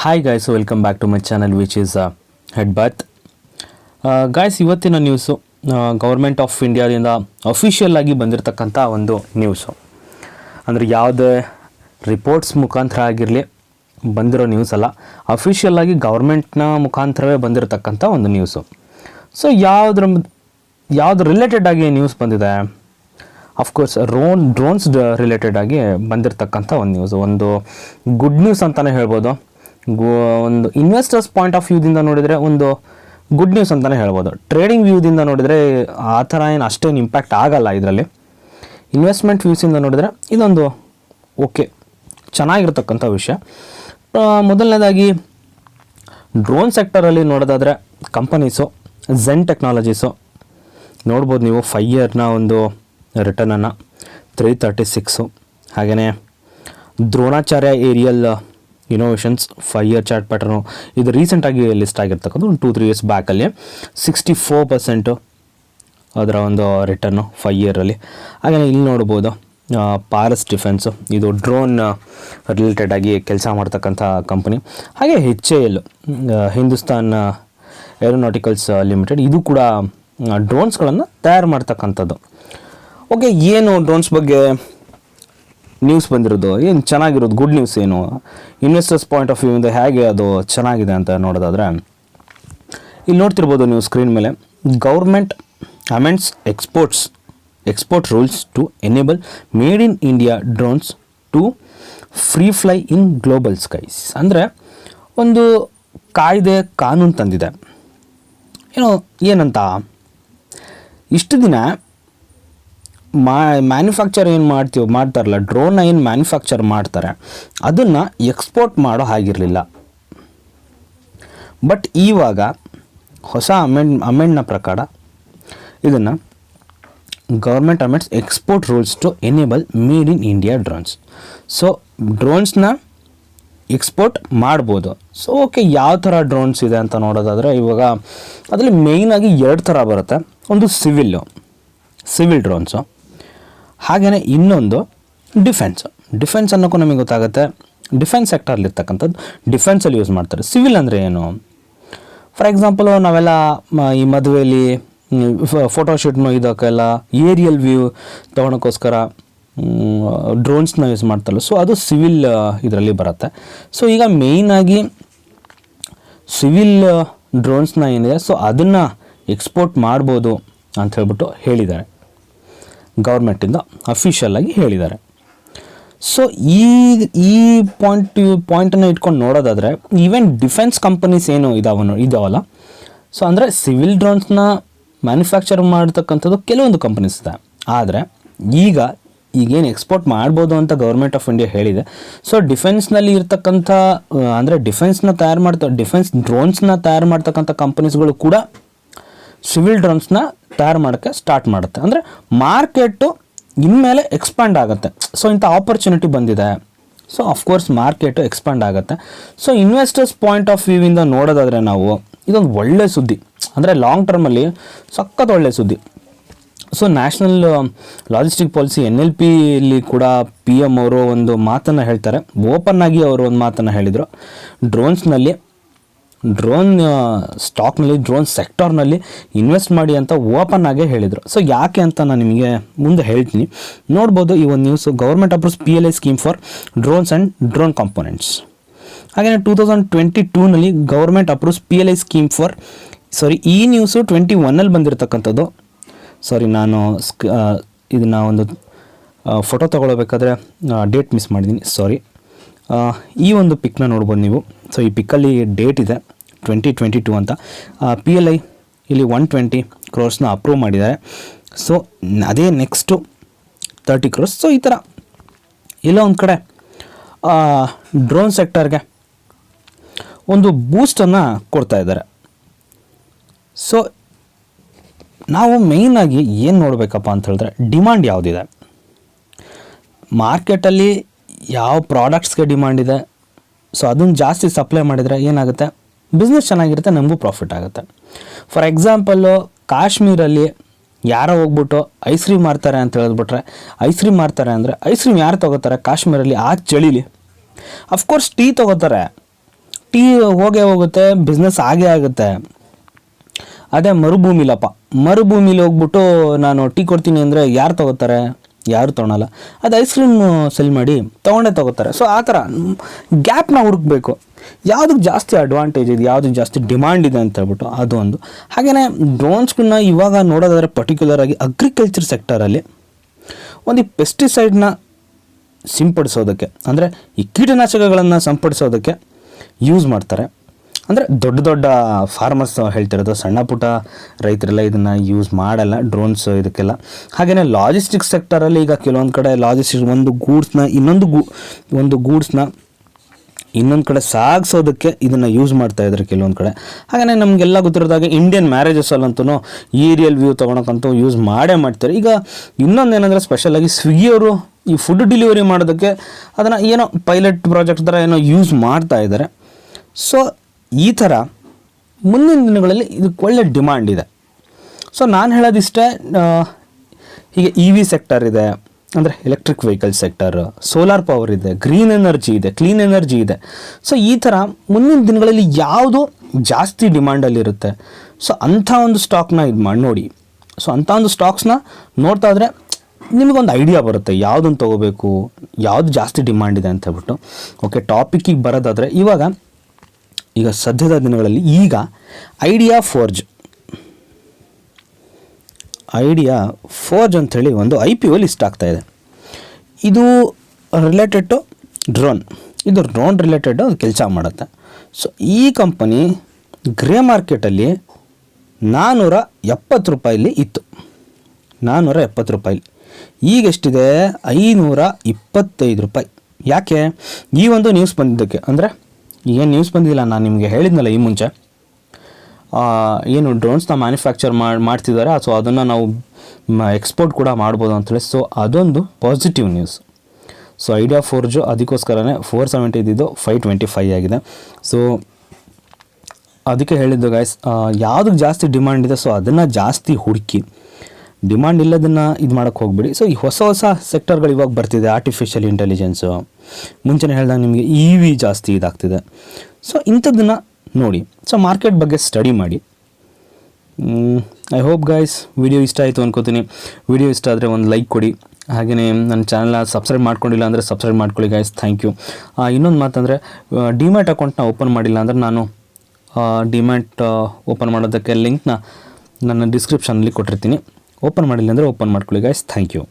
Hi guys, welcome back to my channel which is head bath. Guys, ಇವತ್ತಿನ news government of ಇಂಡಿಯಾದಿಂದ official ಆಗಿ ಬಂದಿರತಕ್ಕಂಥ ಒಂದು news. ಅಂದರೆ ಯಾವುದೇ ರಿಪೋರ್ಟ್ಸ್ ಮುಖಾಂತರ ಆಗಿರಲಿ ಬಂದಿರೋ ನ್ಯೂಸ್ ಅಲ್ಲ, ಅಫಿಷಿಯಲ್ ಆಗಿ ಗೌರ್ಮೆಂಟ್ನ ಮುಖಾಂತರವೇ ಬಂದಿರತಕ್ಕಂಥ ಒಂದು ನ್ಯೂಸು. ಸೊ ಯಾವುದು ರಿಲೇಟೆಡ್ ಆಗಿ ನ್ಯೂಸ್ ಬಂದಿದೆ? ಅಫ್ಕೋರ್ಸ್ ಡ್ರೋನ್ಸ್ ರಿಲೇಟೆಡ್ ಆಗಿ ಬಂದಿರತಕ್ಕಂಥ ಒಂದು ನ್ಯೂಸು, ಒಂದು ಗುಡ್ ನ್ಯೂಸ್ ಅಂತಲೇ ಹೇಳ್ಬೋದು. ಒಂದು ಇನ್ವೆಸ್ಟರ್ಸ್ ಪಾಯಿಂಟ್ ಆಫ್ ವ್ಯೂದಿಂದ ನೋಡಿದರೆ ಒಂದು ಗುಡ್ ನ್ಯೂಸ್ ಅಂತಲೇ ಹೇಳ್ಬೋದು. ಟ್ರೇಡಿಂಗ್ ವ್ಯೂದಿಂದ ನೋಡಿದರೆ ಆ ಥರ ಏನು ಅಷ್ಟೇನು ಇಂಪ್ಯಾಕ್ಟ್ ಆಗಲ್ಲ ಇದರಲ್ಲಿ. ಇನ್ವೆಸ್ಟ್ಮೆಂಟ್ ವ್ಯೂಸಿಂದ ನೋಡಿದರೆ ಇದೊಂದು ಓಕೆ ಚೆನ್ನಾಗಿರ್ತಕ್ಕಂಥ ವಿಷಯ. ಮೊದಲನೇದಾಗಿ ಡ್ರೋನ್ ಸೆಕ್ಟರಲ್ಲಿ ನೋಡೋದಾದರೆ ಕಂಪನೀಸು ಝೆನ್ ಟೆಕ್ನಾಲಜೀಸು ನೋಡ್ಬೋದು ನೀವು. 5 ಇಯರ್ನ ಒಂದು ರಿಟರ್ನನ್ನು 336. ಹಾಗೆಯೇ Dronacharya aerial innovations 5 year chart pattern, ಇದು ರೀಸೆಂಟಾಗಿ ಲಿಸ್ಟ್ ಆಗಿರ್ತಕ್ಕಂಥ ಒಂದು 2-3 ಇಯರ್ಸ್ ಬ್ಯಾಕಲ್ಲಿ 64% ಅದರ ಒಂದು ರಿಟರ್ನು 5 ಇಯರಲ್ಲಿ. ಹಾಗೆಯೇ ಇಲ್ಲಿ ನೋಡ್ಬೋದು ಪಾರಸ್ ಡಿಫೆನ್ಸು, ಇದು ಡ್ರೋನ್ ರಿಲೇಟೆಡ್ ಆಗಿ ಕೆಲಸ ಮಾಡ್ತಕ್ಕಂಥ ಕಂಪನಿ. ಹಾಗೆ HAL ಹಿಂದೂಸ್ತಾನ್ ಏರೋನಾಟಿಕಲ್ಸ್ ಲಿಮಿಟೆಡ್, ಇದು ಕೂಡ ಡ್ರೋನ್ಸ್ಗಳನ್ನು ತಯಾರು ಮಾಡ್ತಕ್ಕಂಥದ್ದು. ಓಕೆ, ಏನು ಡ್ರೋನ್ಸ್ ಬಗ್ಗೆ ನ್ಯೂಸ್ ಬಂದಿರೋದು, ಏನು ಚೆನ್ನಾಗಿರೋದು, ಗುಡ್ ನ್ಯೂಸ್ ಏನು, ಇನ್ವೆಸ್ಟರ್ಸ್ ಪಾಯಿಂಟ್ ಆಫ್ ವ್ಯೂಯಿಂದ ಹೇಗೆ ಅದು ಚೆನ್ನಾಗಿದೆ ಅಂತ ನೋಡೋದಾದರೆ, ಇಲ್ಲಿ ನೋಡ್ತಿರ್ಬೋದು ನೀವು ಸ್ಕ್ರೀನ್ ಮೇಲೆ, government amends export rules to enable made in India drones to free fly in global skies. ಅಂದರೆ ಒಂದು ಕಾನೂನು ತಂದಿದೆ. ಏನಂತ, ಇಷ್ಟು ದಿನ ಮ್ಯಾನುಫ್ಯಾಕ್ಚರ್ ಏನು ಮಾಡ್ತಾರಲ್ಲ, ಡ್ರೋನ್ನ ಏನು ಮ್ಯಾನುಫ್ಯಾಕ್ಚರ್ ಮಾಡ್ತಾರೆ ಅದನ್ನು ಎಕ್ಸ್ಪೋರ್ಟ್ ಮಾಡೋ ಹಾಗಿರಲಿಲ್ಲ. ಬಟ್ ಇವಾಗ ಹೊಸ ಅಮೆಂಡ್ನ ಪ್ರಕಾರ ಇದನ್ನು government amends export rules to enable made in India drones. So ಡ್ರೋನ್ಸ್ನ ಎಕ್ಸ್ಪೋರ್ಟ್ ಮಾಡ್ಬೋದು. ಸೊ ಓಕೆ, ಯಾವ ಥರ ಡ್ರೋನ್ಸ್ ಇದೆ ಅಂತ ನೋಡೋದಾದರೆ, ಇವಾಗ ಅದರಲ್ಲಿ ಮೇಯ್ನಾಗಿ 2 ಥರ ಬರುತ್ತೆ. ಒಂದು ಸಿವಿಲ್ ಡ್ರೋನ್ಸು, ಹಾಗೆಯೇ ಇನ್ನೊಂದು ಡಿಫೆನ್ಸ್ ಅನ್ನೋಕ್ಕೂ ನಮಗೆ ಗೊತ್ತಾಗುತ್ತೆ. ಡಿಫೆನ್ಸ್ ಸೆಕ್ಟರ್ಲಿರ್ತಕ್ಕಂಥದ್ದು ಡಿಫೆನ್ಸಲ್ಲಿ ಯೂಸ್ ಮಾಡ್ತಾರೆ. ಸಿವಿಲ್ ಅಂದರೆ ಏನು? ಫಾರ್ ಎಕ್ಸಾಂಪಲು ನಾವೆಲ್ಲ ಈ ಮದುವೆಯಲ್ಲಿ ಫೋಟೋಶೂಟ್ನು ಇದಕ್ಕೆಲ್ಲ ಏರಿಯಲ್ ವ್ಯೂ ತೊಗೊಳಕ್ಕೋಸ್ಕರ ಡ್ರೋನ್ಸ್ನ ಯೂಸ್ ಮಾಡ್ತಾರಲ್ಲ, ಸೊ ಅದು ಸಿವಿಲ್ ಇದರಲ್ಲಿ ಬರುತ್ತೆ. ಸೊ ಈಗ ಮೇಯ್ನಾಗಿ ಸಿವಿಲ್ ಡ್ರೋನ್ಸ್ನ ಏನಿದೆ, ಸೊ ಅದನ್ನು ಎಕ್ಸ್ಪೋರ್ಟ್ ಮಾಡ್ಬೋದು ಅಂತ ಹೇಳ್ಬಿಟ್ಟು ಹೇಳಿದ್ದಾರೆ, ಗೌರ್ಮೆಂಟಿಂದ ಅಫಿಷಿಯಲಾಗಿ ಹೇಳಿದ್ದಾರೆ. ಸೊ ಈ ಪಾಯಿಂಟನ್ನು ಇಟ್ಕೊಂಡು ನೋಡೋದಾದರೆ, ಈವನ್ ಡಿಫೆನ್ಸ್ ಕಂಪನೀಸ್ ಏನು ಇದಾವಲ್ಲ, ಸೊ ಅಂದರೆ ಸಿವಿಲ್ ಡ್ರೋನ್ಸ್ನ ಮ್ಯಾನುಫ್ಯಾಕ್ಚರ್ ಮಾಡ್ತಕ್ಕಂಥದ್ದು ಕೆಲವೊಂದು ಕಂಪನೀಸ್ ಇದೆ. ಆದರೆ ಈಗೇನು ಎಕ್ಸ್ಪೋರ್ಟ್ ಮಾಡ್ಬೋದು ಅಂತ ಗೌರ್ಮೆಂಟ್ ಆಫ್ ಇಂಡಿಯಾ ಹೇಳಿದೆ. ಸೊ ಡಿಫೆನ್ಸ್ನಲ್ಲಿ ಇರ್ತಕ್ಕಂಥ ಅಂದರೆ ಡಿಫೆನ್ಸ್ ಡ್ರೋನ್ಸ್ನ ತಯಾರು ಮಾಡ್ತಕ್ಕಂಥ ಕಂಪನೀಸ್ಗಳು ಕೂಡ ಸಿವಿಲ್ ಡ್ರೋನ್ಸ್ನ ತಯಾರು ಮಾಡೋಕ್ಕೆ ಸ್ಟಾರ್ಟ್ ಮಾಡುತ್ತೆ. ಅಂದರೆ ಮಾರ್ಕೆಟು ಇನ್ಮೇಲೆ ಎಕ್ಸ್ಪ್ಯಾಂಡ್ ಆಗುತ್ತೆ. ಸೊ ಇಂಥ ಆಪರ್ಚುನಿಟಿ ಬಂದಿದೆ. ಸೊ ಅಫ್ಕೋರ್ಸ್ ಮಾರ್ಕೆಟು ಎಕ್ಸ್ಪ್ಯಾಂಡ್ ಆಗುತ್ತೆ. ಸೊ ಇನ್ವೆಸ್ಟರ್ಸ್ ಪಾಯಿಂಟ್ ಆಫ್ ವ್ಯೂವಿಂದ ನೋಡೋದಾದರೆ ನಾವು ಇದೊಂದು ಒಳ್ಳೆ ಸುದ್ದಿ, ಅಂದರೆ ಲಾಂಗ್ ಟರ್ಮಲ್ಲಿ ಸಖತ್ ಒಳ್ಳೆ ಸುದ್ದಿ. ಸೊ ನ್ಯಾಷನಲ್ ಲಾಜಿಸ್ಟಿಕ್ ಪಾಲಿಸಿ NLPಲಿ ಕೂಡ PM ಅವರು ಒಂದು ಮಾತನ್ನು ಹೇಳ್ತಾರೆ. ಓಪನ್ ಆಗಿ ಅವರು ಒಂದು ಮಾತನ್ನು ಹೇಳಿದರು, ಡ್ರೋನ್ ಸ್ಟಾಕ್ನಲ್ಲಿ, ಡ್ರೋನ್ ಸೆಕ್ಟರ್ನಲ್ಲಿ ಇನ್ವೆಸ್ಟ್ ಮಾಡಿ ಅಂತ ಓಪನ್ ಆಗೇ ಹೇಳಿದರು. ಸೊ ಯಾಕೆ ಅಂತ ನಾನು ನಿಮಗೆ ಮುಂದೆ ಹೇಳ್ತೀನಿ. ನೋಡ್ಬೋದು ಈ ಒಂದು news, government approves PLI scheme for drones and drone components. ಹಾಗೆಯೇ 2022ನಲ್ಲಿ government approves PLI scheme for ಈ ನ್ಯೂಸು 21ನಲ್ಲಿ ಬಂದಿರತಕ್ಕಂಥದ್ದು. ನಾನು ಇದನ್ನು ಒಂದು ಫೋಟೋ ತೊಗೊಳ್ಬೇಕಾದ್ರೆ ಡೇಟ್ ಮಿಸ್ ಮಾಡಿದ್ದೀನಿ, ಈ ಒಂದು ಪಿಕ್ನ ನೋಡ್ಬೋದು ನೀವು. ಸೊ ಈ ಪಿಕ್ಕಲ್ಲಿ ಡೇಟ್ ಇದೆ 2022 ಅಂತ. PLI ಇಲ್ಲಿ 120 crores ಅಪ್ರೂವ್ ಮಾಡಿದ್ದಾರೆ. ಸೊ ಅದೇ ನೆಕ್ಸ್ಟು 30 crores. ಸೊ ಈ ಥರ ಇಲ್ಲ ಒಂದು ಕಡೆ ಡ್ರೋನ್ ಸೆಕ್ಟರ್ಗೆ ಒಂದು ಬೂಸ್ಟನ್ನು ಕೊಡ್ತಾ ಇದ್ದಾರೆ. ಸೊ ನಾವು ಮೇಯ್ನಾಗಿ ಏನು ನೋಡಬೇಕಪ್ಪ ಅಂತ ಹೇಳಿದ್ರೆ, ಡಿಮಾಂಡ್ ಯಾವುದಿದೆ ಮಾರ್ಕೆಟಲ್ಲಿ, ಯಾವ ಪ್ರಾಡಕ್ಟ್ಸ್ಗೆ ಡಿಮಾಂಡ್ ಇದೆ. ಸೊ ಅದನ್ನು ಜಾಸ್ತಿ ಸಪ್ಲೈ ಮಾಡಿದರೆ ಏನಾಗುತ್ತೆ, ಬಿಸ್ನೆಸ್ ಚೆನ್ನಾಗಿರುತ್ತೆ, ನಮಗೂ ಪ್ರಾಫಿಟ್ ಆಗುತ್ತೆ. ಫಾರ್ ಎಕ್ಸಾಂಪಲ್ಲು ಕಾಶ್ಮೀರಲ್ಲಿ ಯಾರೋ ಹೋಗ್ಬಿಟ್ಟು ಐಸ್ ಕ್ರೀಮ್ ಮಾರ್ತಾರೆ ಅಂತ ಹೇಳಿದ್ಬಿಟ್ರೆ, ಐಸ್ ಕ್ರೀಮ್ ಮಾರ್ತಾರೆ ಅಂದರೆ ಐಸ್ ಕ್ರೀಮ್ ಯಾರು ತೊಗೋತಾರೆ ಕಾಶ್ಮೀರಲ್ಲಿ ಆ ಚಳಿಲಿ? ಅಫ್ಕೋರ್ಸ್ ಟೀ ತೊಗೋತಾರೆ. ಟೀ ಹೋಗೇ ಹೋಗುತ್ತೆ, ಬಿಸ್ನೆಸ್ ಆಗೇ ಆಗುತ್ತೆ. ಅದೇ ಮರುಭೂಮಿಲಪ್ಪ, ಮರುಭೂಮಿಲಿ ಹೋಗ್ಬಿಟ್ಟು ನಾನು ಟೀ ಕೊಡ್ತೀನಿ ಅಂದರೆ ಯಾರು ತೊಗೋತಾರೆ? ಯಾರು ತೊಗೊಳಲ್ಲ. ಅದು ಐಸ್ ಕ್ರೀಮ್ ಸೆಲ್ ಮಾಡಿ ತೊಗೊಂಡೇ ತೊಗೋತಾರೆ. ಸೊ ಆ ಥರ ಗ್ಯಾಪ್ನ ಹುಡುಕಬೇಕು, ಯಾವುದಕ್ಕೆ ಜಾಸ್ತಿ ಅಡ್ವಾಂಟೇಜ್ ಇದೆ, ಯಾವುದಕ್ಕೆ ಜಾಸ್ತಿ ಡಿಮಾಂಡ್ ಇದೆ ಅಂತ ಹೇಳ್ಬಿಟ್ಟು ಅದು ಒಂದು. ಹಾಗೆಯೇ ಡ್ರೋನ್ಸ್ಗಳನ್ನ ಇವಾಗ ನೋಡೋದಾದರೆ ಪರ್ಟಿಕ್ಯುಲರಾಗಿ ಅಗ್ರಿಕಲ್ಚರ್ ಸೆಕ್ಟರಲ್ಲಿ ಒಂದು ಈ ಪೆಸ್ಟಿಸೈಡ್ನ ಸಿಂಪಡಿಸೋದಕ್ಕೆ, ಅಂದರೆ ಈ ಕೀಟನಾಶಕಗಳನ್ನು ಸಿಂಪಡಿಸೋದಕ್ಕೆ ಯೂಸ್ ಮಾಡ್ತಾರೆ. ಅಂದರೆ ದೊಡ್ಡ ದೊಡ್ಡ ಫಾರ್ಮರ್ಸ್ ಹೇಳ್ತಿರೋದು, ಸಣ್ಣ ಪುಟ್ಟ ರೈತರೆಲ್ಲ ಇದನ್ನು ಯೂಸ್ ಮಾಡಲ್ಲ ಡ್ರೋನ್ಸ್ ಇದಕ್ಕೆಲ್ಲ. ಹಾಗೆಯೇ ಲಾಜಿಸ್ಟಿಕ್ಸ್ ಸೆಕ್ಟರಲ್ಲಿ ಈಗ ಕೆಲವೊಂದು ಕಡೆ ಲಾಜಿಸ್ಟಿಕ್ಸ್ ಒಂದು ಗೂಡ್ಸ್ನ ಇನ್ನೊಂದು ಕಡೆ ಸಾಗಿಸೋದಕ್ಕೆ ಇದನ್ನು ಯೂಸ್ ಮಾಡ್ತಾ ಇದ್ದಾರೆ ಕೆಲವೊಂದು ಕಡೆ. ಹಾಗೆಯೇ ನಮಗೆಲ್ಲ ಗೊತ್ತಿರೋದಾಗೆ ಇಂಡಿಯನ್ ಮ್ಯಾರೇಜಸಲ್ಲಂತೂ ಏರಿಯಲ್ ವ್ಯೂ ತೊಗೊಳಕ್ಕಂತೂ ಯೂಸ್ ಮಾಡೇ ಮಾಡ್ತಾರೆ. ಈಗ ಇನ್ನೊಂದು ಏನಂದರೆ ಸ್ಪೆಷಲಾಗಿ ಸ್ವಿಗ್ಗಿಯವರು ಈ ಫುಡ್ ಡೆಲಿವರಿ ಮಾಡೋದಕ್ಕೆ ಅದನ್ನು ಏನೋ ಪೈಲಟ್ ಪ್ರಾಜೆಕ್ಟ್ ಥರ ಏನೋ ಯೂಸ್ ಮಾಡ್ತಾ ಇದ್ದಾರೆ. ಸೊ ಈ ಥರ ಮುಂದಿನ ದಿನಗಳಲ್ಲಿ ಇದಕ್ಕೆ ಒಳ್ಳೆ ಡಿಮಾಂಡ್ ಇದೆ. ಸೊ ನಾನು ಹೇಳೋದಿಷ್ಟೇ, ಹೀಗೆ ಇ ವಿ ಸೆಕ್ಟರ್ ಇದೆ, ಅಂದರೆ electric vehicle sector, solar power ಇದೆ, ಗ್ರೀನ್ ಎನರ್ಜಿ ಇದೆ, ಕ್ಲೀನ್ ಎನರ್ಜಿ ಇದೆ. ಸೊ ಈ ಥರ ಮುಂದಿನ ದಿನಗಳಲ್ಲಿ ಯಾವುದು ಜಾಸ್ತಿ ಡಿಮಾಂಡಲ್ಲಿರುತ್ತೆ, ಸೊ ಅಂಥ ಒಂದು ಸ್ಟಾಕ್ನ ಇದು ಮಾಡಿ ನೋಡಿ. ಸೊ ಅಂಥ ಒಂದು ಸ್ಟಾಕ್ಸ್ನ ನೋಡ್ತಾ ಇದ್ರೆ ನಿಮಗೊಂದು ಐಡಿಯಾ ಬರುತ್ತೆ ಯಾವುದನ್ನು ತೊಗೋಬೇಕು, ಯಾವುದು ಜಾಸ್ತಿ ಡಿಮಾಂಡ್ ಇದೆ ಅಂತ ಹೇಳ್ಬಿಟ್ಟು. ಓಕೆ, ಟಾಪಿಕ್ಕಿಗೆ ಬರೋದಾದರೆ ಈಗ ಸದ್ಯದ ದಿನಗಳಲ್ಲಿ ಈಗ ಐಡಿಯಾ ಫೋರ್ಜ್ ಅಂಥೇಳಿ ಒಂದು IPO ಲಿಸ್ಟ್ ಆಗ್ತಾ ಇದೆ. ಇದು ರಿಲೇಟೆಡ್ ಟು ಡ್ರೋನ್, ಇದು ಡ್ರೋನ್ ರಿಲೇಟೆಡ್ ಕೆಲಸ ಮಾಡುತ್ತೆ. ಸೊ ಈ ಕಂಪನಿ ಗ್ರೇ ಮಾರ್ಕೆಟಲ್ಲಿ 470 ರೂಪಾಯಲ್ಲಿ ಇತ್ತು, 470 ರೂಪಾಯಿ. ಈಗ ಎಷ್ಟಿದೆ? 525 ರೂಪಾಯಿ. ಯಾಕೆ? ಈ ಒಂದು ನ್ಯೂಸ್ ಬಂದಿದ್ದಕ್ಕೆ. ಅಂದರೆ ಏನು ನ್ಯೂಸ್ ಬಂದಿಲ್ಲ, ನಾನು ನಿಮಗೆ ಹೇಳಿದ್ನಲ್ಲ ಈ ಮುಂಚೆ, ಏನು ಡ್ರೋನ್ಸ್ನ ಮ್ಯಾನುಫ್ಯಾಕ್ಚರ್ ಮಾಡ್ತಿದ್ದಾರೆ. ಸೊ ಅದನ್ನು ನಾವು ಎಕ್ಸ್ಪೋರ್ಟ್ ಕೂಡ ಮಾಡ್ಬೋದು ಅಂತೇಳಿ. ಸೊ ಅದೊಂದು ಪಾಸಿಟಿವ್ ನ್ಯೂಸ್. ಸೊ ಐಡಿಯಾ ಫೋರ್ಜು ಅದಕ್ಕೋಸ್ಕರನೇ 470 ಇದ್ದಿದ್ದು 525 ಆಗಿದೆ. ಸೊ ಅದಕ್ಕೆ ಹೇಳಿದ್ದು ಗೈಸ್, ಯಾವುದಕ್ಕೆ ಜಾಸ್ತಿ ಡಿಮಾಂಡ್ ಇದೆ ಸೊ ಅದನ್ನು ಜಾಸ್ತಿ ಹುಡುಕಿ, ಡಿಮಾಂಡ್ ಇಲ್ಲದನ್ನು ಇದು ಮಾಡೋಕ್ಕೆ ಹೋಗ್ಬಿಡಿ. ಸೊ ಈ ಹೊಸ ಸೆಕ್ಟರ್ಗಳು ಇವಾಗ ಬರ್ತಿದೆ, ಆರ್ಟಿಫಿಷಿಯಲ್ ಇಂಟೆಲಿಜೆನ್ಸು, ಮುಂಚೆನೇ ಹೇಳಿದಾಗ ನಿಮಗೆ EV ಜಾಸ್ತಿ ಇದಾಗ್ತಿದೆ. ಸೊ ಇಂಥದ್ದನ್ನು ನೋಡಿ, ಸೊ ಮಾರ್ಕೆಟ್ ಬಗ್ಗೆ ಸ್ಟಡಿ ಮಾಡಿ. ಐ ಹೋಪ್ ಗೈಸ್ ವಿಡಿಯೋ ಇಷ್ಟ ಆಯಿತು ಅನ್ಕೋತೀನಿ. ವಿಡಿಯೋ ಇಷ್ಟ ಆದರೆ ಒಂದು ಲೈಕ್ ಕೊಡಿ. ಹಾಗೆಯೇ ನನ್ನ ಚಾನಲ್ನ ಸಬ್ಸ್ಕ್ರೈಬ್ ಮಾಡ್ಕೊಂಡಿಲ್ಲ ಅಂದರೆ ಸಬ್ಸ್ಕ್ರೈಬ್ ಮಾಡ್ಕೊಳ್ಳಿ ಗೈಸ್. Thank you. ಇನ್ನೊಂದು ಮಾತಂದರೆ, ಡಿಮ್ಯಾಟ್ ಅಕೌಂಟ್ನ ಓಪನ್ ಮಾಡಿಲ್ಲ ಅಂದರೆ ನಾನು ಡಿಮ್ಯಾಟ್ ಓಪನ್ ಮಾಡೋದಕ್ಕೆ ಲಿಂಕ್ನ ನನ್ನ ಡಿಸ್ಕ್ರಿಪ್ಷನಲ್ಲಿ ಕೊಟ್ಟಿರ್ತೀನಿ. ಓಪನ್ ಮಾಡಿಲ್ಲ ಅಂದರೆ ಓಪನ್ ಮಾಡ್ಕೊಳ್ಳಿ ಗೈಸ್. Thank you.